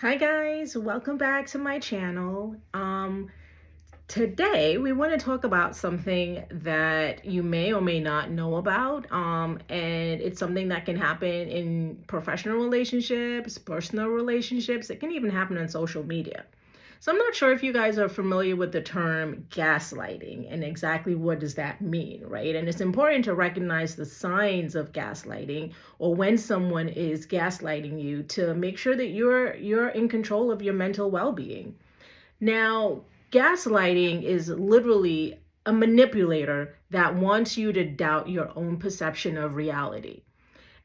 Hi guys, welcome back to my channel. Today we want to talk about something that you may or may not know about. And it's something that can happen in professional relationships, personal relationships. It can even happen on social media. So I'm not sure if you guys are familiar with the term gaslighting and exactly what does that mean, right? And it's important to recognize the signs of gaslighting or when someone is gaslighting you to make sure that you're in control of your mental well-being. Now, gaslighting is literally a manipulator that wants you to doubt your own perception of reality.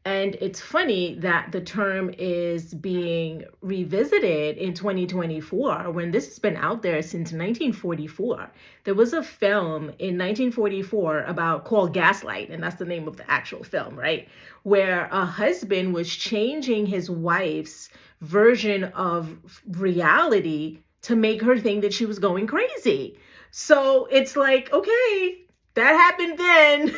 And it's funny that the term is being revisited in 2024 when this has been out there since 1944. There was a film in 1944 about called Gaslight, and that's the name of the actual film, right? Where a husband was changing his wife's version of reality to make her think that she was going crazy. So it's like, okay, that happened then.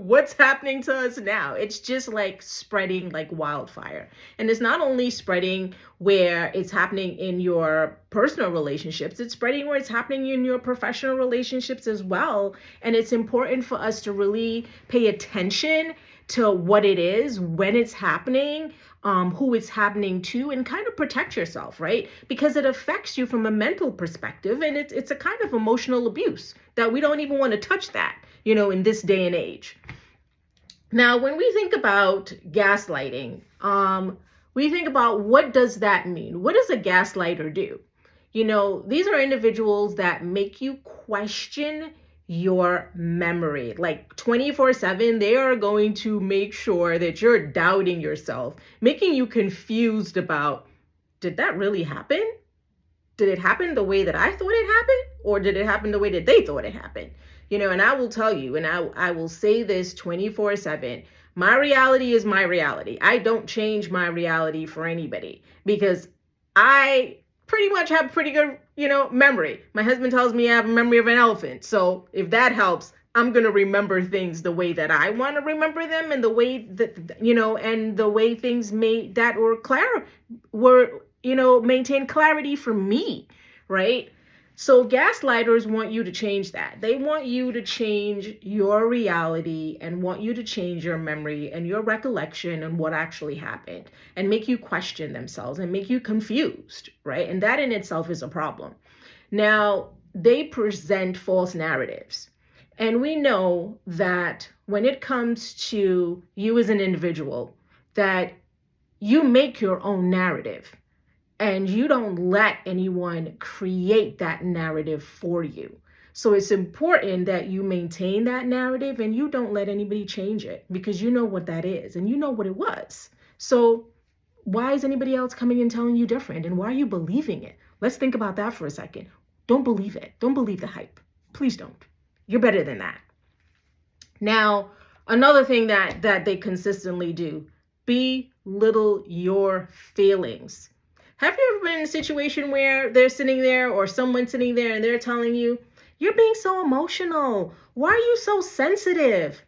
What's happening to us now? It's just like spreading like wildfire. And it's not only spreading where it's happening in your personal relationships, it's spreading where it's happening in your professional relationships as well. And it's important for us to really pay attention to what it is, when it's happening, who it's happening to, and kind of protect yourself, right? Because it affects you from a mental perspective, and it's a kind of emotional abuse that we don't even want to touch that, in this day and age. Now, when we think about gaslighting, we think about what does that mean? What does a gaslighter do? These are individuals that make you question your memory. Like 24/7, they are going to make sure that you're doubting yourself, making you confused about, did that really happen? Did it happen the way that I thought it happened? Or did it happen the way that they thought it happened? And I will tell you, and I will say this 24/7. My reality is my reality. I don't change my reality for anybody because I pretty much have pretty good, memory. My husband tells me I have a memory of an elephant. So if that helps, I'm going to remember things the way that I want to remember them, and the way that, and the way things made that maintain clarity for me, right? So gaslighters want you to change that. They want you to change your reality and want you to change your memory and your recollection and what actually happened, and make you question themselves and make you confused, right? And that in itself is a problem. Now, they present false narratives. And we know that when it comes to you as an individual, that you make your own narrative. And you don't let anyone create that narrative for you. So it's important that you maintain that narrative and you don't let anybody change it, because you know what that is and you know what it was. So why is anybody else coming and telling you different? And why are you believing it? Let's think about that for a second. Don't believe it. Don't believe the hype. Please don't. You're better than that. Now, another thing that they consistently do, belittle your feelings. Have you ever been in a situation where they're sitting there, or someone's sitting there, and they're telling you, you're being so emotional. Why are you so sensitive?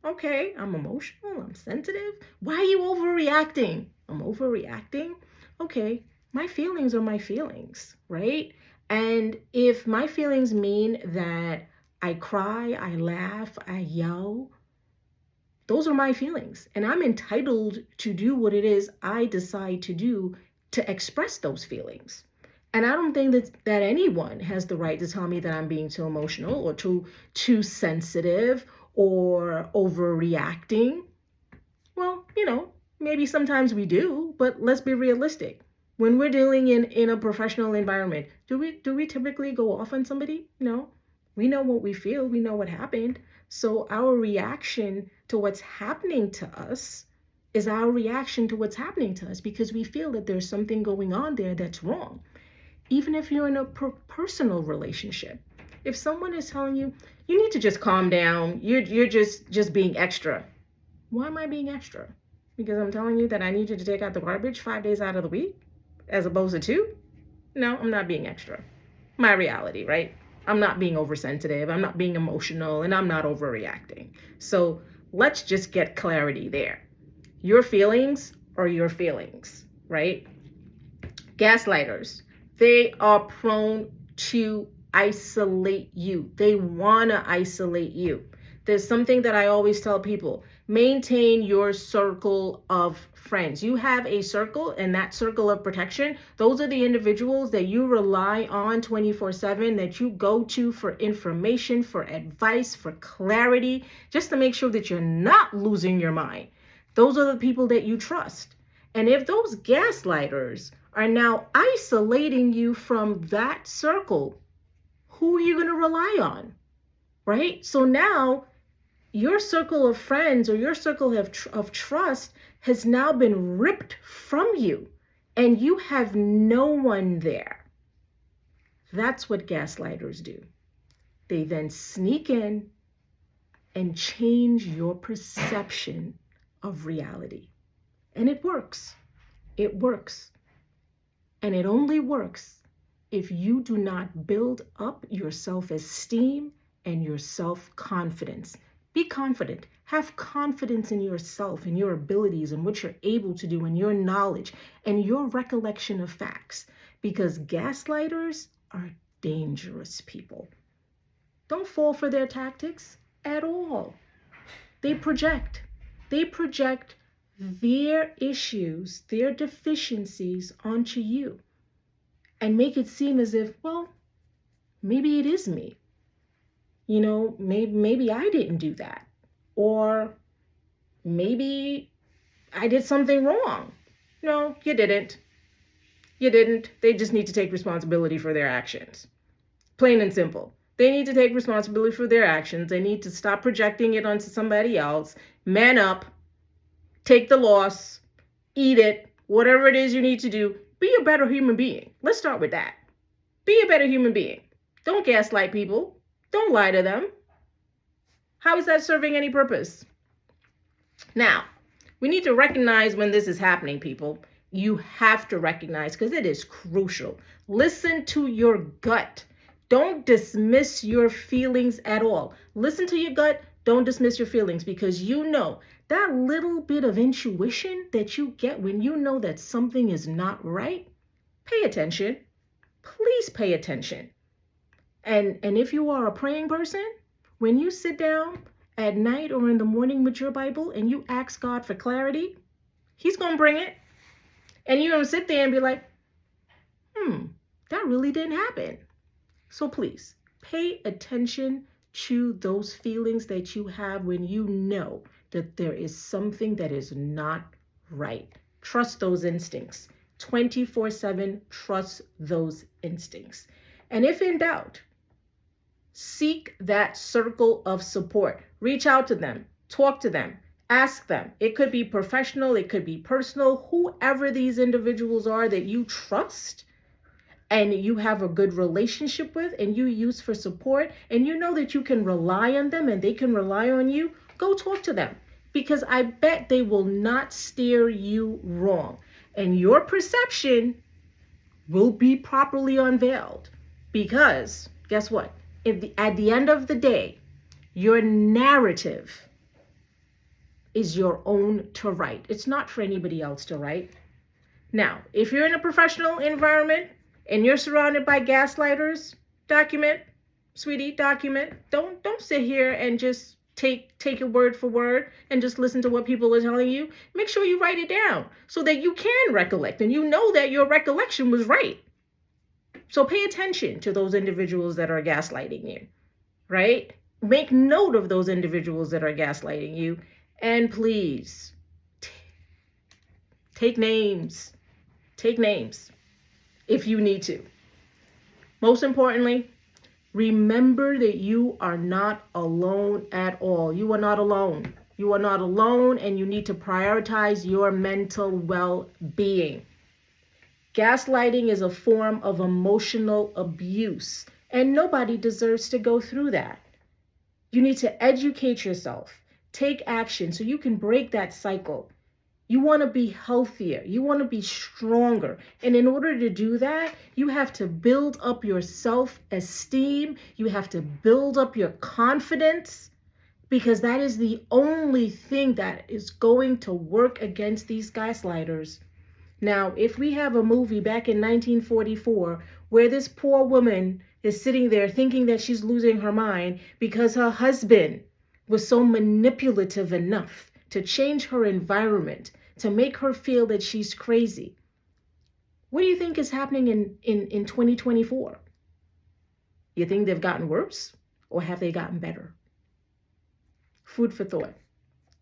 Okay, I'm emotional, I'm sensitive. Why are you overreacting? I'm overreacting. Okay, my feelings are my feelings, right? And if my feelings mean that I cry, I laugh, I yell, those are my feelings. And I'm entitled to do what it is I decide to do to express those feelings. And I don't think that anyone has the right to tell me that I'm being too emotional or too sensitive or overreacting. Well, maybe sometimes we do, but let's be realistic. When we're dealing in a professional environment, do we typically go off on somebody? No. We know what we feel, we know what happened. So our reaction to what's happening to us is our reaction to what's happening to us, because we feel that there's something going on there that's wrong. Even if you're in a personal relationship, if someone is telling you, you need to just calm down, you're just being extra. Why am I being extra? Because I'm telling you that I need you to take out the garbage 5 days out of the week as opposed to 2? No, I'm not being extra. My reality, right? I'm not being oversensitive, I'm not being emotional, and I'm not overreacting. So let's just get clarity there. Your feelings are your feelings, right? Gaslighters, they are prone to isolate you. They want to isolate you. There's something that I always tell people: maintain your circle of friends. You have a circle, and that circle of protection, those are the individuals that you rely on 24/7, that you go to for information, for advice, for clarity, just to make sure that you're not losing your mind. Those are the people that you trust. And if those gaslighters are now isolating you from that circle, who are you going to rely on? Right? So now your circle of friends or your circle of trust has now been ripped from you, and you have no one there. That's what gaslighters do. They then sneak in and change your perception of reality. And it works. It works. And it only works if you do not build up your self-esteem and your self-confidence. Be confident. Have confidence in yourself and your abilities and what you're able to do and your knowledge and your recollection of facts. Because gaslighters are dangerous people. Don't fall for their tactics at all. They project. They project their issues, their deficiencies onto you and make it seem as if, well, maybe it is me. Maybe I didn't do that. Or maybe I did something wrong. No, you didn't. You didn't. They just need to take responsibility for their actions. Plain and simple. They need to take responsibility for their actions. They need to stop projecting it onto somebody else. Man up. Take the loss, eat it, whatever it is you need to do. Be a better human being. Let's start with that. Be a better human being. Don't gaslight people. Don't lie to them. How is that serving any purpose? Now, we need to recognize when this is happening, people. You have to recognize, because it is crucial. Listen to your gut. Don't dismiss your feelings at all. Listen to your gut. Don't dismiss your feelings, because you know that little bit of intuition that you get when you know that something is not right. Pay attention. Please pay attention. And if you are a praying person, when you sit down at night or in the morning with your Bible and you ask God for clarity, He's going to bring it. And you're going to sit there and be like, that really didn't happen. So please pay attention to those feelings that you have when you know that there is something that is not right. Trust those instincts. 24/7, trust those instincts. And if in doubt, seek that circle of support. Reach out to them. Talk to them. Ask them. It could be professional. It could be personal. Whoever these individuals are that you trust and you have a good relationship with and you use for support, and you know that you can rely on them and they can rely on you, go talk to them. Because I bet they will not steer you wrong. And your perception will be properly unveiled. Because guess what? At the end of the day, your narrative is your own to write. It's not for anybody else to write. Now, if you're in a professional environment and you're surrounded by gaslighters, document, sweetie, document. Don't sit here and just take it word for word and just listen to what people are telling you. Make sure you write it down so that you can recollect and you know that your recollection was right. So pay attention to those individuals that are gaslighting you, right? Make note of those individuals that are gaslighting you, and please take names. Take names if you need to. Most importantly, remember that you are not alone at all. You are not alone. You are not alone, and you need to prioritize your mental well-being. Gaslighting is a form of emotional abuse, and nobody deserves to go through that. You need to educate yourself, take action so you can break that cycle. You want to be healthier. You want to be stronger. And in order to do that, you have to build up your self-esteem. You have to build up your confidence, because that is the only thing that is going to work against these gaslighters. Now, if we have a movie back in 1944 where this poor woman is sitting there thinking that she's losing her mind because her husband was so manipulative enough to change her environment, to make her feel that she's crazy, what do you think is happening in 2024? You think they've gotten worse, or have they gotten better? Food for thought.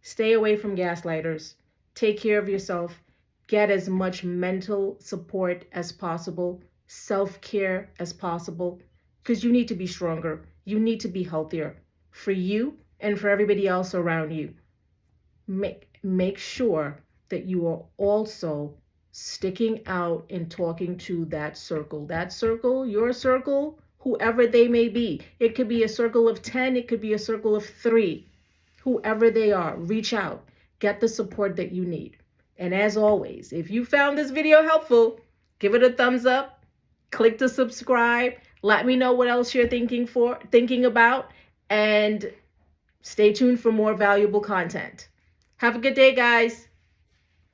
Stay away from gaslighters. Take care of yourself. Get as much mental support as possible, self-care as possible, because you need to be stronger. You need to be healthier for you and for everybody else around you. Make sure that you are also sticking out and talking to that circle, your circle, whoever they may be. It could be a circle of 10, it could be a circle of 3. Whoever they are, reach out, get the support that you need. And as always, if you found this video helpful, give it a thumbs up, click to subscribe, let me know what else you're thinking about, and stay tuned for more valuable content. Have a good day, guys.